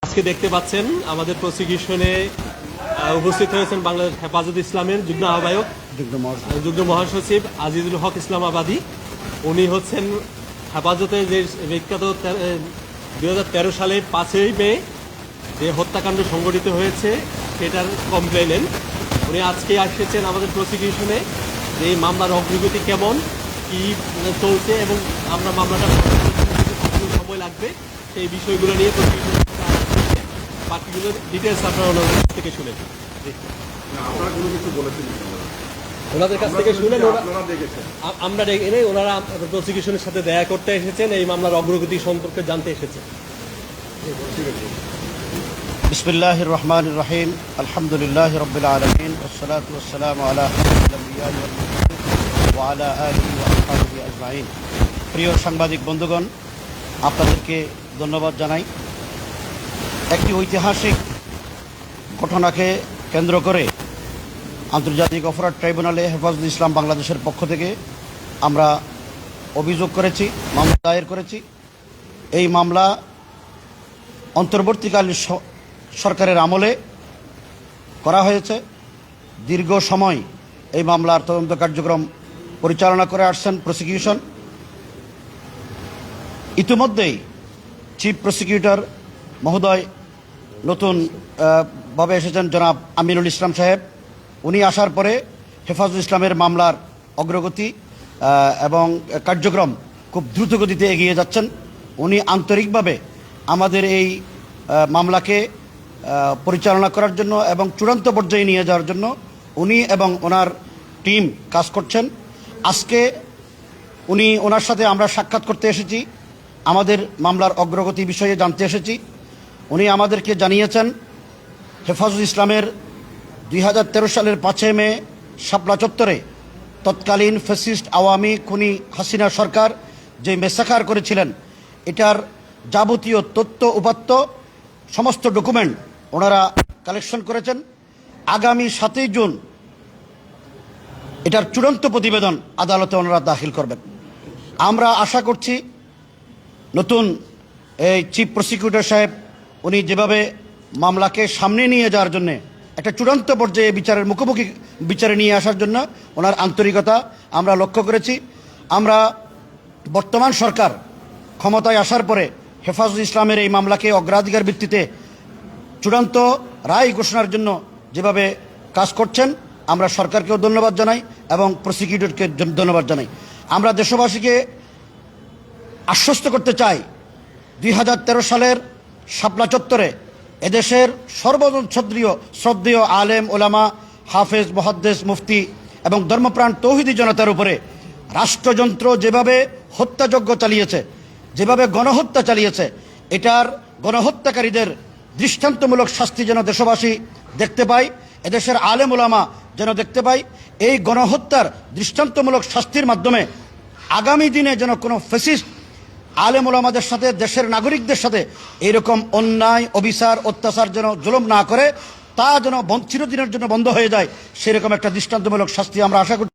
আজকে দেখতে পাচ্ছেন আমাদের প্রসিকিউশনে উপস্থিত হয়েছেন বাংলাদেশ হেফাজত ইসলামের যুগ্ম আহ্বায়ক যুগ্ম মহাসচিব আজিজুল হক ইসলামাবাদী। উনি হচ্ছেন হেফাজতের যে বিখ্যাত 2013 সালে 5ই মে যে হত্যাকাণ্ড সংঘটিত হয়েছে সেটার কমপ্লেনেন্ট। উনি আজকে এসেছেন আমাদের প্রসিকিউশনে যে এই মামলার অগ্রগতি কেমন, কি চলছে এবং আমরা মামলাটা সময় লাগবে সেই বিষয়গুলো নিয়ে পার্টিকুলার ডিটেলস আপনারা ওনাদের কাছ থেকে শুনেন। ওনাদের কাছ থেকে শুনেন, আমরা এনে ওনারা প্রসিকিউশনের সাথে দেখা করতে এসেছেন, এই মামলার অগ্রগতি সম্পর্কে জানতে এসেছেন। বিসমিল্লাহির রহমানির রহিম, আলহামদুলিল্লাহি রাব্বিল আলামিন, ওয়াসসালাতু ওয়াসসালামু আলা আশরাফিল আমবিয়া ওয়াল মুরসালিন ওয়া আলা আলিহি ওয়া আসহাবিহি আজমাইন। প্রিয় সাংবাদিক বন্ধুগণ, আপনাদেরকে ধন্যবাদ জানাই। একটি ঐতিহাসিক ঘটনাকে কেন্দ্র করে আন্তর্জাতিক অপরাধ ট্রাইব্যুনালে হেফাজত ইসলাম বাংলাদেশের পক্ষ থেকে আমরা অভিযোগ করেছি, মামলা দায়ের করেছি। এই মামলা অন্তর্বর্তীকালীন সরকারের আমলে করা হয়েছে। দীর্ঘ সময় এই মামলার তদন্ত কার্যক্রম পরিচালনা করে আসছেন প্রসিকিউশন। ইতিমধ্যেই চিফ প্রসিকিউটর মহোদয় নতুন ভাবে এসেছেন, জনাব আমিনুল ইসলাম সাহেব। উনি আসার পরে হেফাজত ইসলামের মামলার অগ্রগতি এবং কার্যক্রম খুব দ্রুত গতিতে এগিয়ে যাচ্ছেন। উনি আন্তরিকভাবে আমাদের এই মামলাকে পরিচালনা করার জন্য এবং চূড়ান্ত পর্যায়ে নিয়ে যাওয়ার জন্য উনি এবং ওনার টিম কাজ করছেন। আজকে ওনার সাথে আমরা সাক্ষাৎ করতে এসেছি, আমাদের মামলার অগ্রগতি বিষয়ে জানতে এসেছি। উনি আমাদেরকে জানিয়েছেন হেফাজত ইসলামের 2013 সালের 5 মে শাপলা চত্বরে তৎকালীন ফ্যাসিস্ট আওয়ামী খুনি হাসিনা সরকার যে মেসাকার করেছিলেন, এটার যাবতীয় তথ্য উপাত্ত সমস্ত ডকুমেন্ট ওনারা কালেকশন করেছেন। আগামী 7ই জুন এটার চূড়ান্ত প্রতিবেদন আদালতে ওনারা দাখিল করবেন। আমরা আশা করছি নতুন এই চিফ প্রসিকিউটর সাহেব উনি যেভাবে মামলাকে সামনে নিয়ে যাওয়ার জন্য একটা চূড়ান্ত পর্যায়ে বিচারের মুখোমুখি বিচারে নিয়ে আসার জন্য ওনার আন্তরিকতা আমরা লক্ষ্য করেছি। আমরা বর্তমান সরকার ক্ষমতায় আসার পরে হেফাজত ইসলামের এই মামলাকে অগ্রাধিকার ভিত্তিতে চূড়ান্ত রায় ঘোষণার জন্য যেভাবে কাজ করছেন, আমরা সরকারকেও ধন্যবাদ জানাই এবং প্রসিকিউটরকে ধন্যবাদ জানাই। আমরা দেশবাসীকে আশ্বস্ত করতে চাই, 2013 সালের শাপলা চত্বরে এদেশের সর্বজন শ্রদ্ধেয় আলেম ওলামা, হাফেজ, মুহাদ্দিস, মুফতি এবং ধর্মপ্রাণ তৌহিদি জনতার উপরে রাষ্ট্রযন্ত্র যেভাবে হত্যাযজ্ঞ চালিয়েছে, যেভাবে গণহত্যা চালিয়েছে, এটার গণহত্যাকারীদের দৃষ্টান্তমূলক শাস্তি যেন দেশবাসী দেখতে পায়, এদেশের আলেম ওলামা যেন দেখতে পায়। এই গণহত্যার দৃষ্টান্তমূলক শাস্তির মাধ্যমে আগামী দিনে যেন কোনো ফ্যাসিস্ট আলেম ওলামাদের সাথে, দেশের নাগরিকদের সাথে এইরকম অন্যায়, অবিচার, অত্যাচার যেন জুলুম না করে, তা যেন চিরদিনের জন্য বন্ধ হয়ে যায়, সেরকম একটা দৃষ্টান্তমূলক শাস্তি আমরা আশা করছি।